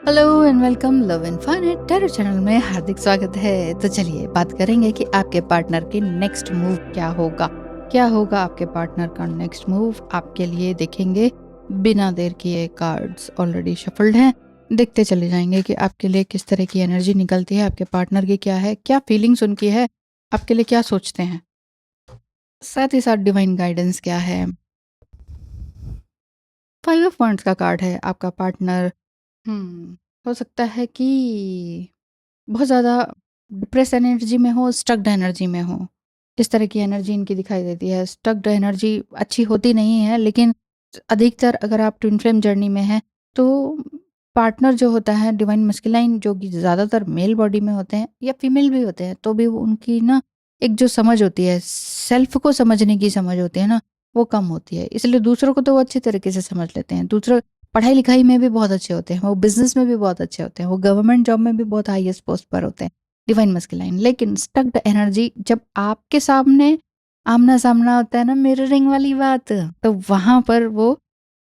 Hello and welcome love and fun at tarot channel में हार्दिक स्वागत है। तो चलिए बात करेंगे कि आपके पार्टनर की नेक्स्ट मूव क्या होगा आपके पार्टनर का नेक्स्ट मूव आपके लिए देखेंगे बिना देर किए। कार्ड्स ऑलरेडी शफल्ड हैं, देखते चले जाएंगे कि आपके लिए किस तरह की एनर्जी निकलती है, आपके पार्टनर की क्या है, क्या फीलिंग्स उनकी है, आपके लिए क्या सोचते हैं, साथ ही साथ डिवाइन गाइडेंस क्या है। 5 ऑफ वांड्स का कार्ड है। आपका पार्टनर हो सकता है कि बहुत ज़्यादा डिप्रेस एनर्जी में हो, स्टक्ड एनर्जी में हो। इस तरह की एनर्जी इनकी दिखाई देती है। स्टक्ड एनर्जी अच्छी होती नहीं है, लेकिन अधिकतर अगर आप ट्विन फ्लेम जर्नी में हैं तो पार्टनर जो होता है डिवाइन मस्कुलाइन, जो कि ज़्यादातर मेल बॉडी में होते हैं या फीमेल भी होते हैं, तो भी वो उनकी ना एक जो समझ होती है, सेल्फ को समझने की समझ होती है ना, वो कम होती है। इसलिए दूसरों को तो वो अच्छी तरीके से समझ लेते हैं। दूसरों पढ़ाई लिखाई में भी बहुत अच्छे होते हैं, वो बिजनेस में भी बहुत अच्छे होते हैं, वो गवर्नमेंट जॉब में भी बहुत हाईएस्ट पोस्ट पर होते हैं, डिवाइन मस्कुलाइन। लेकिन स्टक्ड एनर्जी जब आपके सामने आमना सामना होता है ना, मिररिंग वाली बात, तो वहां पर वो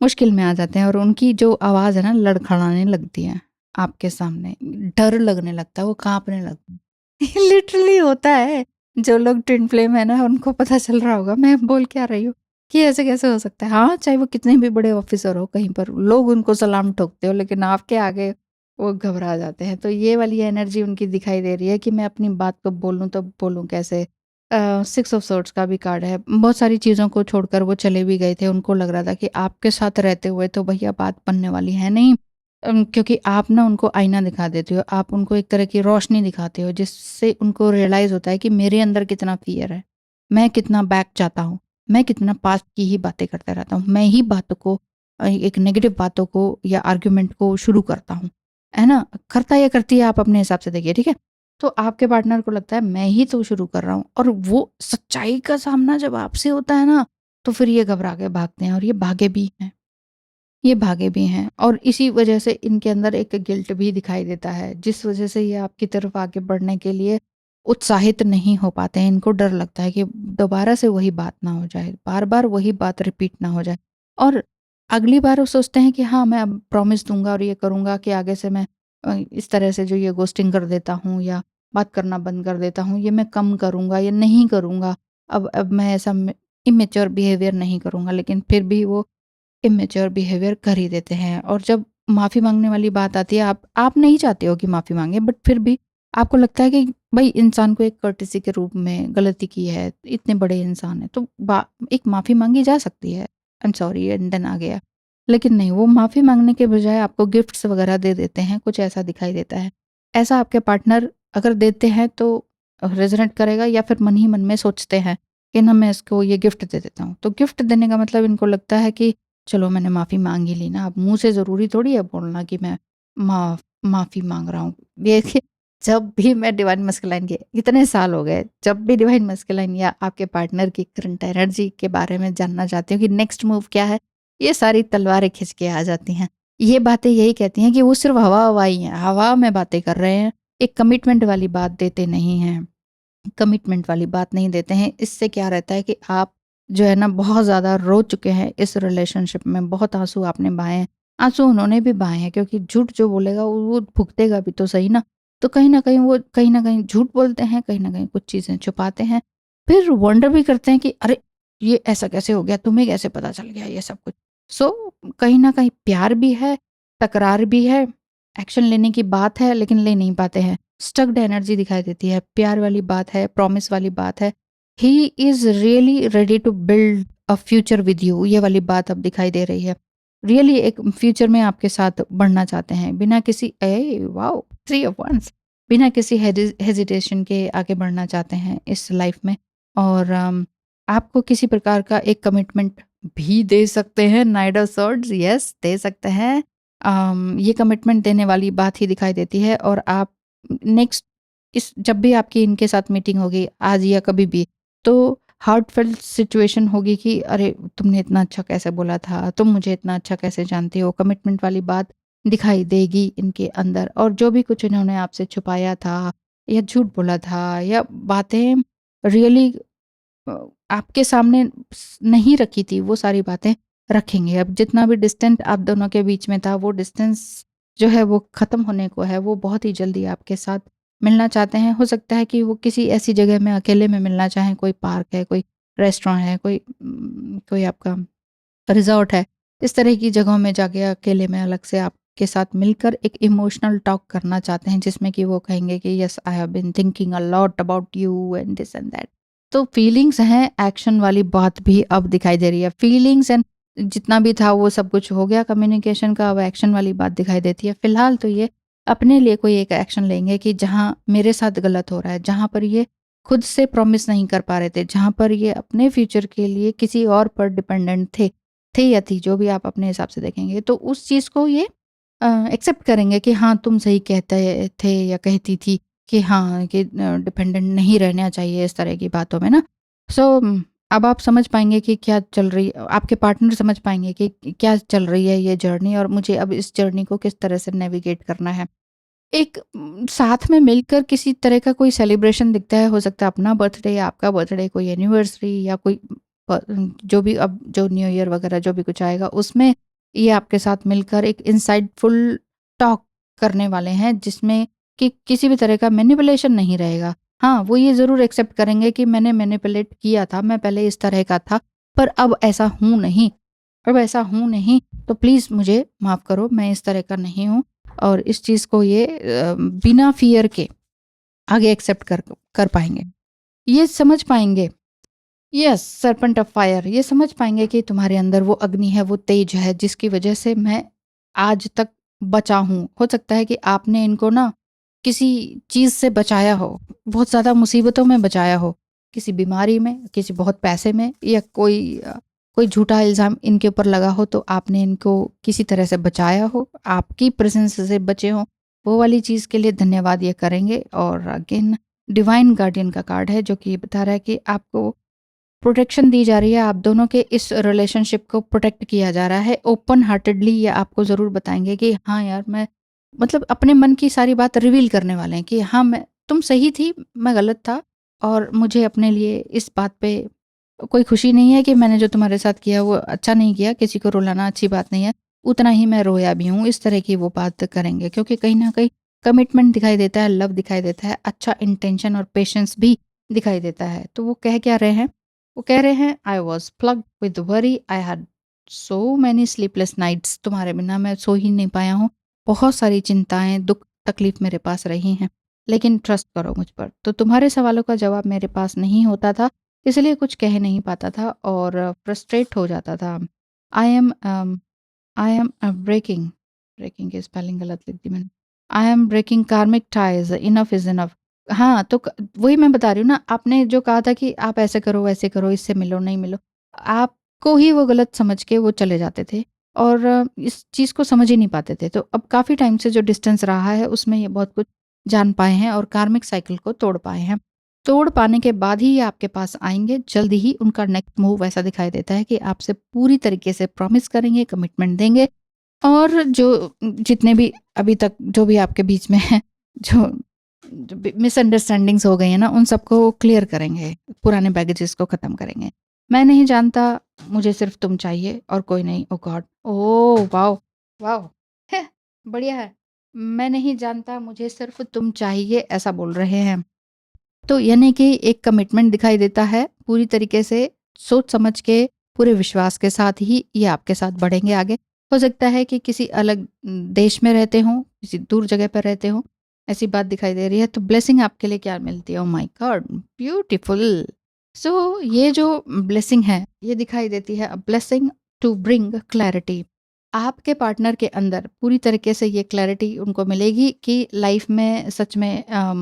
मुश्किल में आ जाते हैं और उनकी जो आवाज है ना लड़खड़ाने लगती है आपके सामने, डर लगने लगता है, वो कांपने लगता है। लिटरली होता है। जो लोग ट्विन फ्लेम है ना, उनको पता चल रहा होगा मैं बोल क्या रही हूँ कि ऐसे कैसे हो सकता है। हाँ, चाहे वो कितने भी बड़े ऑफिसर हो, कहीं पर लोग उनको सलाम ठोकते हो, लेकिन आपके आगे वो घबरा जाते हैं। तो ये वाली एनर्जी उनकी दिखाई दे रही है कि मैं अपनी बात को बोलूँ तो बोलूँ कैसे। 6 ऑफ सोर्ड्स का भी कार्ड है। बहुत सारी चीज़ों को छोड़कर वो चले भी गए थे। उनको लग रहा था कि आपके साथ रहते हुए तो भैया बात बनने वाली है नहीं। क्योंकि आप ना उनको आईना दिखा देते हो, आप उनको एक तरह की रोशनी दिखाते हो, जिससे उनको रियलाइज़ होता है कि मेरे अंदर कितना फ़ियर है, मैं कितना बैक जाता हूँ, मैं कितना पास्ट की ही बातें करता रहता हूँ, मैं ही बातों को एक नेगेटिव बातों को या आर्ग्यूमेंट को शुरू करता हूँ, है ना? करता या करती है आप अपने हिसाब से देखिए, ठीक है? तो आपके पार्टनर को लगता है मैं ही तो शुरू कर रहा हूँ, और वो सच्चाई का सामना जब आपसे होता है ना, तो फिर ये घबरा के भागते हैं, और ये भागे भी हैं। और इसी वजह से इनके अंदर एक गिल्ट भी दिखाई देता है, जिस वजह से ये आपकी तरफ आगे बढ़ने के लिए उत्साहित नहीं हो पाते हैं। इनको डर लगता है कि दोबारा से वही बात ना हो जाए, बार बार वही बात रिपीट ना हो जाए। और अगली बार वो सोचते हैं कि हाँ, मैं अब प्रॉमिस दूंगा और ये करूंगा कि आगे से मैं इस तरह से जो ये गोस्टिंग कर देता हूँ या बात करना बंद कर देता हूँ, ये मैं कम करूंगा या नहीं करूंगा। अब मैं ऐसा इमेच्योर बिहेवियर नहीं करूंगा, लेकिन फिर भी वो इमेच्योर बिहेवियर कर ही देते हैं। और जब माफ़ी माँगने वाली बात आती है, आप नहीं चाहते हो कि माफ़ी माँगे, बट फिर भी आपको लगता है कि भई इंसान को एक कर्टेसी के रूप में गलती की है, इतने बड़े इंसान हैं, तो बा एक माफ़ी माँगी जा सकती है, I am sorry and then आ गया। लेकिन नहीं, वो माफ़ी माँगने के बजाय आपको गिफ्ट्स वग़ैरह दे देते हैं, कुछ ऐसा दिखाई देता है। ऐसा आपके पार्टनर अगर देते हैं तो रेज़ोनेट करेगा, या फिर मन ही मन में सोचते हैं कि ना मैं इसको ये गिफ्ट दे देता हूँ। तो गिफ्ट देने का मतलब इनको लगता है कि चलो मैंने माफ़ी माँग ही ली ना, अब मुँह से ज़रूरी थोड़ी है बोलना कि मैं माफ़ी माँग रहा हूँ। देखिए, जब भी मैं डिवाइन मस्कुलाइन के इतने साल हो गए, जब भी डिवाइन मस्कुलाइन या आपके पार्टनर की करंट एनर्जी के बारे में जानना चाहती हूँ कि नेक्स्ट मूव क्या है, ये सारी तलवारें खिंच के आ जाती हैं। ये बातें यही कहती हैं कि वो सिर्फ़ हवा-हवा ही हैं, हवा में बातें कर रहे हैं, एक कमिटमेंट वाली बात देते नहीं हैं। कमिटमेंट वाली बात नहीं देते हैं। इससे क्या रहता है कि आप जो है ना बहुत ज़्यादा रो चुके हैं इस रिलेशनशिप में, बहुत आँसू आपने बहाए हैं, आँसू उन्होंने भी बहाए हैं, क्योंकि झूठ जो बोलेगा वो भुगतेगा भी तो सही ना। तो कहीं न कहीं वो कहीं न कहीं झूठ बोलते हैं, कहीं न कहीं कुछ चीज़ें छुपाते हैं। फिर वंडर भी करते हैं कि अरे! ये ऐसा कैसे हो गया? तुम्हें कैसे पता चल गया ये सब कुछ? सो कहीं न कहीं प्यार भी है, तकरार भी है, एक्शन लेने की बात है, लेकिन ले नहीं पाते हैं। स्टक्ड एनर्जी दिखाई देती है, प्यार वाली बात है, प्रॉमिस वाली बात है। He is really ready to build a future with you, ये वाली बात अब दिखाई दे रही है। रियली एक फ्यूचर में आपके साथ बढ़ना चाहते हैं, बिना किसी वाओ! 3 ऑफ वंस, बिना किसी हेजिटेशन के आगे बढ़ना चाहते हैं इस लाइफ में। और आपको किसी प्रकार का एक कमिटमेंट भी दे सकते हैं। नाइट ऑफ सॉर्ड्स, यस, दे सकते हैं। ये कमिटमेंट देने वाली बात ही दिखाई देती है। और आप नेक्स्ट इस जब भी आपकी इनके साथ मीटिंग होगी, आज या कभी भी, तो हार्टफेल्ट सिचुएशन होगी कि अरे तुमने इतना अच्छा कैसे बोला था, तुम मुझे इतना अच्छा कैसे जानते हो, कमिटमेंट वाली बात दिखाई देगी इनके अंदर। और जो भी कुछ इन्होंने आपसे छुपाया था या झूठ बोला था या बातें रियली आपके सामने नहीं रखी थी, वो सारी बातें रखेंगे। अब जितना भी डिस्टेंट आप दोनों के बीच में था, वो डिस्टेंस जो है वो ख़त्म होने को है, वो बहुत ही जल्दी आपके साथ मिलना चाहते हैं। हो सकता है कि वो किसी ऐसी जगह में अकेले में मिलना चाहें, कोई पार्क है, कोई रेस्टोरेंट है, कोई आपका रिज़ॉर्ट है। इस तरह की जगहों में जाके अकेले में अलग से आपके साथ मिलकर एक इमोशनल टॉक करना चाहते हैं, जिसमें कि वो कहेंगे कि yes I have been thinking a lot about you and this and that. तो फीलिंग्स हैं, एक्शन वाली बात भी अब दिखाई दे रही है। फीलिंग्स एंड जितना भी था वो सब कुछ हो गया कम्युनिकेशन का, अब एक्शन वाली बात दिखाई देती है। फिलहाल तो ये अपने लिए कोई एक एक्शन लेंगे कि जहाँ मेरे साथ गलत हो रहा है, जहाँ पर ये खुद से प्रॉमिस नहीं कर पा रहे थे, जहाँ पर ये अपने फ्यूचर के लिए किसी और पर डिपेंडेंट थे या थी, जो भी आप अपने हिसाब से देखेंगे, तो उस चीज़ को ये एक्सेप्ट करेंगे कि हाँ, तुम सही कहते थे या कहती थी कि हाँ, कि डिपेंडेंट नहीं रहना चाहिए इस तरह की बातों में ना। सो अब आप समझ पाएँगे कि क्या चल रही आपके पार्टनर समझ पाएँगे कि क्या चल रही है ये जर्नी और मुझे अब इस जर्नी को किस तरह से नेविगेट करना है। एक साथ में मिलकर किसी तरह का कोई सेलिब्रेशन दिखता है, हो सकता है अपना बर्थडे या आपका बर्थडे, कोई एनिवर्सरी या कोई जो भी अब जो न्यू ईयर वगैरह जो भी कुछ आएगा, उसमें ये आपके साथ मिलकर एक इंसाइटफुल टॉक करने वाले हैं, जिसमें कि किसी भी तरह का मैनिपुलेशन नहीं रहेगा। हाँ, वो ये ज़रूर एक्सेप्ट करेंगे कि मैंने मैनिपुलेट किया था, मैं पहले इस तरह का था, पर अब ऐसा हूँ नहीं, तो प्लीज़ मुझे माफ़ करो, मैं इस तरह का नहीं हूँ। और इस चीज़ को ये बिना फ़ियर के आगे एक्सेप्ट कर पाएँगे। ये समझ पाएँगे, यस, सर्पेंट ऑफ फायर, ये समझ पाएँगे कि तुम्हारे अंदर वो अग्नि है, वो तेज है, जिसकी वजह से मैं आज तक बचा हूँ। हो सकता है कि आपने इनको ना किसी चीज़ से बचाया हो, बहुत ज़्यादा मुसीबतों में बचाया हो, किसी बीमारी में, किसी बहुत पैसे में, या कोई झूठा इल्ज़ाम इनके ऊपर लगा हो, तो आपने इनको किसी तरह से बचाया हो, आपकी प्रेज़ेंस से बचे हों, वो वाली चीज़ के लिए धन्यवाद ये करेंगे। और अगेन डिवाइन गार्डियन का कार्ड है, जो कि ये बता रहा है कि आपको प्रोटेक्शन दी जा रही है, आप दोनों के इस रिलेशनशिप को प्रोटेक्ट किया जा रहा है। ओपन हार्टेडली ये आपको ज़रूर बताएँगे कि हाँ यार, मैं मतलब अपने मन की सारी बात रिवील करने वाले हैं कि हाँ, तुम सही थी, मैं गलत था, और मुझे अपने लिए इस बात पे कोई खुशी नहीं है कि मैंने जो तुम्हारे साथ किया वो अच्छा नहीं किया, किसी को रुलाना अच्छी बात नहीं है, उतना ही मैं रोया भी हूँ। इस तरह की वो बात करेंगे, क्योंकि कहीं न कहीं कमिटमेंट दिखाई देता है, लव दिखाई देता है, अच्छा इंटेंशन और पेशेंस भी दिखाई देता है। तो वो कह क्या रहे हैं? वो कह रहे हैं, I was plugged with worry, I had so many sleepless nights, तुम्हारे बिना मैं सो ही नहीं पाया हूँ, बहुत सारी चिंताएं, दुख, तकलीफ मेरे पास रही हैं, लेकिन ट्रस्ट करो मुझ पर। तो तुम्हारे सवालों का जवाब मेरे पास नहीं होता था, इसलिए कुछ कह नहीं पाता था और फ्रस्ट्रेट हो जाता था। I am I am breaking, breaking की स्पेलिंग गलत लिख दी मैंने। I am breaking karmic ties, enough is enough. हाँ, तो वही मैं बता रही हूँ ना, आपने जो कहा था कि आप ऐसे करो वैसे करो, इससे मिलो नहीं मिलो, आपको ही वो गलत समझ के वो चले जाते थे और इस चीज़ को समझ ही नहीं पाते थे। तो अब काफ़ी टाइम से जो डिस्टेंस रहा है उसमें ये बहुत कुछ जान पाए हैं और कार्मिक साइकिल को तोड़ पाए हैं। तोड़ पाने के बाद ही ये आपके पास आएँगे, जल्दी ही उनका नेक्स्ट मूव ऐसा दिखाई देता है कि आपसे पूरी तरीके से प्रॉमिस करेंगे, कमिटमेंट देंगे, और जो जितने भी अभी तक जो भी आपके बीच में है, जो मिसअंडरस्टैंडिंग्स हो गई हैं ना, उन सबको क्लियर करेंगे, पुराने बैगेजेस को ख़त्म करेंगे। मैं नहीं जानता, मुझे सिर्फ़ तुम चाहिए और कोई नहीं। ओह गॉड! Oh wow! वाओ! है, बढ़िया है। मैं नहीं जानता, मुझे सिर्फ़ तुम चाहिए, ऐसा बोल रहे हैं। तो यानी कि एक कमिटमेंट दिखाई देता है, पूरी तरीके से सोच समझ के, पूरे विश्वास के साथ ही ये आपके साथ बढ़ेंगे आगे। हो सकता है कि किसी अलग देश में रहते हों, किसी दूर जगह पर रहते हों, ऐसी बात दिखाई दे रही है। तो ब्लेसिंग आपके लिए क्या मिलती है? Oh my God! Beautiful! So ये जो ब्लेसिंग है, ये दिखाई देती है, a blessing to bring clarity. आपके पार्टनर के अंदर पूरी तरीके से ये क्लैरिटी उनको मिलेगी कि लाइफ में सच में अ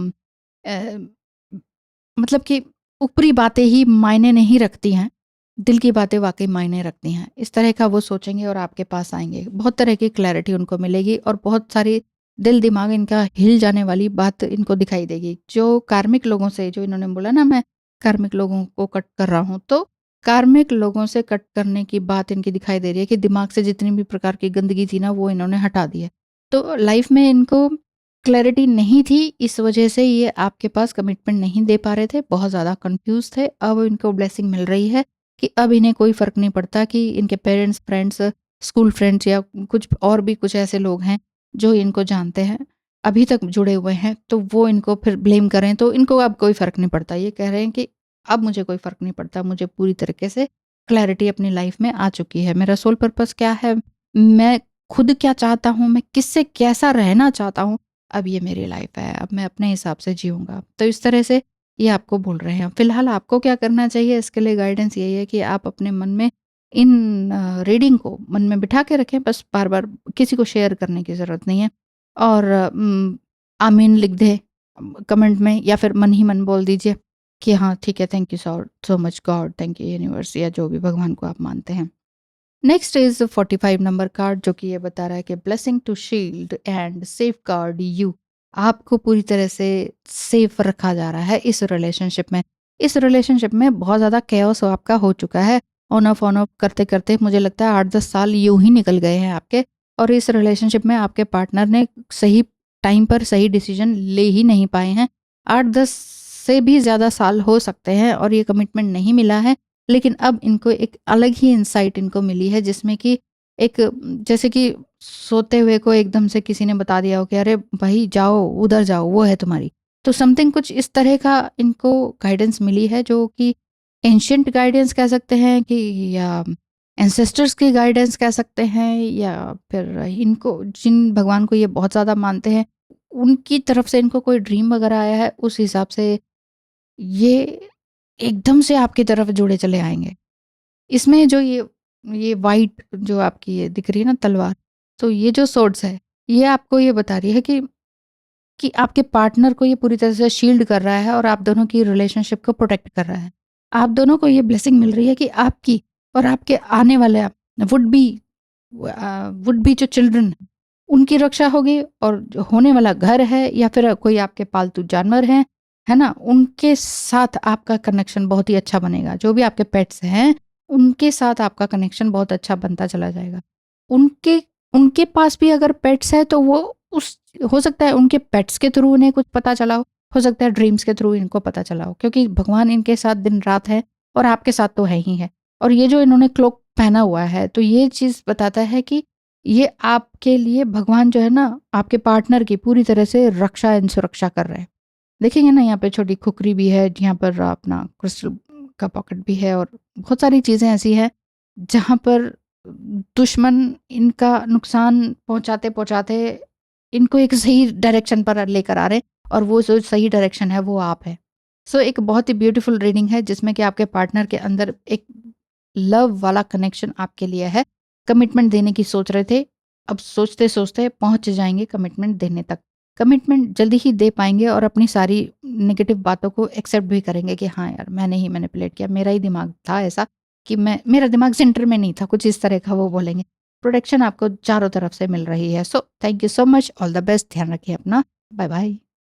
मतलब कि ऊपरी बातें ही मायने नहीं रखती हैं, दिल की बातें वाक़ई मायने रखती हैं। इस तरह का वो सोचेंगे और आपके पास आएँगे। बहुत तरह की क्लैरिटी उनको मिलेगी और बहुत सारी दिल-दिमाग इनका हिल जाने वाली बात इनको दिखाई देगी। जो कार्मिक लोगों से, जो इन्होंने बोला ना, मैं कार्मिक लोगों को कट कर रहा हूँ, तो कार्मिक लोगों से कट करने की बात इनकी दिखाई दे रही है कि दिमाग से जितनी भी प्रकार की गंदगी थी ना, वो इन्होंने हटा दी है। तो लाइफ़ में इनको क्लैरिटी नहीं थी, इस वजह से ये आपके पास कमिटमेंट नहीं दे पा रहे थे, बहुत ज़्यादा कन्फ्यूज़ थे। अब इनको ब्लेसिंग मिल रही है कि अब इन्हें कोई फ़र्क नहीं पड़ता कि इनके पेरेंट्स, फ्रेंड्स, स्कूल फ्रेंड्स या कुछ और भी कुछ ऐसे लोग हैं जो इनको जानते हैं, अभी तक जुड़े हुए हैं, तो वो इनको फिर ब्लेम करें तो इनको अब कोई फ़र्क नहीं पड़ता। ये कह रहे हैं कि अब मुझे कोई फ़र्क नहीं पड़ता, मुझे पूरी तरीके से क्लैरिटी अपनी लाइफ़ में आ चुकी है। मेरा सोल पर्पस क्या है, मैं खुद क्या चाहता हूँ, मैं किससे कैसा रहना चाहता हूँ, अब ये मेरी लाइफ़ है, अब मैं अपने हिसाब से जीऊँगा। तो इस तरह से ये आपको बोल रहे हैं। फ़िलहाल आपको क्या करना चाहिए, इसके लिए गाइडेंस यही है कि आप अपने मन में इन रीडिंग को मन में बिठा के रखें, बस बार-बार किसी को शेयर करने की ज़रूरत नहीं है। और आमीन लिख दें कमेंट में, या फिर मन ही मन बोल दीजिए कि हाँ ठीक है, thank you so much God, thank you universe, या जो भी भगवान को आप मानते हैं। नेक्स्ट इज 45 नंबर कार्ड, जो कि ये बता रहा है कि blessing to shield and safeguard you. आपको पूरी तरह से सेफ रखा जा रहा है इस रिलेशनशिप में। इस रिलेशनशिप में बहुत ज़्यादा कैओस आपका हो चुका है। ऑन ऑफ करते करते मुझे लगता है 8-10 साल यूं ही निकल गए हैं आपके। और इस रिलेशनशिप में आपके पार्टनर ने सही टाइम पर सही डिसीजन ले ही नहीं पाए हैं। 8-10 से भी ज़्यादा साल हो सकते हैं और ये कमिटमेंट नहीं मिला है। लेकिन अब इनको एक अलग ही इंसाइट इनको मिली है, जिसमें कि एक, जैसे कि सोते हुए को एकदम से किसी ने बता दिया हो कि अरे भाई जाओ, उधर जाओ, वो है तुम्हारी। तो समथिंग कुछ इस तरह का इनको गाइडेंस मिली है, जो कि एंशिएंट गाइडेंस कह सकते हैं कि, या एंसेस्टर्स की गाइडेंस कह सकते हैं, या फिर इनको जिन भगवान को ये बहुत ज़्यादा मानते हैं उनकी तरफ से इनको कोई ड्रीम वगैरह आया है। उस हिसाब से ये एकदम से आपकी तरफ जुड़े चले आएँगे। इसमें जो ये वाइट जो आपकी ये दिख रही है ना तलवार, तो ये जो सोर्ड्स है, ये आपको ये बता रही है कि आपके पार्टनर को ये पूरी तरह से शील्ड कर रहा है और आप दोनों की रिलेशनशिप को प्रोटेक्ट कर रहा है। आप दोनों को ये ब्लेसिंग मिल रही है कि आपकी और आपके आने वाले वुड बी जो चिल्ड्रन हैं, उनकी रक्षा होगी, और जो होने वाला घर है या फिर कोई आपके पालतू जानवर हैं, है ना? उनके साथ आपका कनेक्शन बहुत ही अच्छा बनेगा। जो भी आपके पेट्स हैं, उनके साथ आपका कनेक्शन बहुत अच्छा बनता चला जाएगा। उनके उनके पास भी अगर पेट्स हैं तो वो उस हो सकता है उनके पेट्स के थ्रू उन्हें कुछ पता चला हो सकता है ड्रीम्स के थ्रू इनको पता चला हो, क्योंकि भगवान इनके साथ दिन-रात है और आपके साथ तो है ही है। और ये जो इन्होंने क्लोक पहना हुआ है, तो ये चीज़ बताता है कि ये आपके लिए भगवान जो है ना, आपके पार्टनर की पूरी तरह से रक्षा एंड सुरक्षा कर रहे हैं। देखेंगे ना, यहाँ पे छोटी खुकरी भी है, यहाँ पर अपना क्रिस्टल का पॉकेट भी है, और बहुत सारी चीज़ें ऐसी हैं जहाँ पर दुश्मन इनका नुकसान पहुँचाते-पहुँचाते इनको एक सही डायरेक्शन पर लेकर आ रहे हैं, और वो जो सही डायरेक्शन है वो आप हैं। सो एक बहुत ही ब्यूटीफुल रीडिंग है, जिसमें कि आपके पार्टनर के अंदर एक लव वाला कनेक्शन आपके लिए है। कमिटमेंट देने की सोच रहे थे, अब सोचते-सोचते पहुँच जाएँगे कमिटमेंट देने तक। कमिटमेंट जल्दी ही दे पाएँगे और अपनी सारी नेगेटिव बातों को एक्सेप्ट भी करेंगे कि हाँ यार, मैंने ही मैनिपुलेट किया, मेरा ही दिमाग था ऐसा कि मेरा दिमाग सेंटर में नहीं था, कुछ इस तरह का वो बोलेंगे। प्रोटेक्शन आपको चारों तरफ से मिल रही है। So thank you so much, all the best, ध्यान रखिए अपना। Bye bye.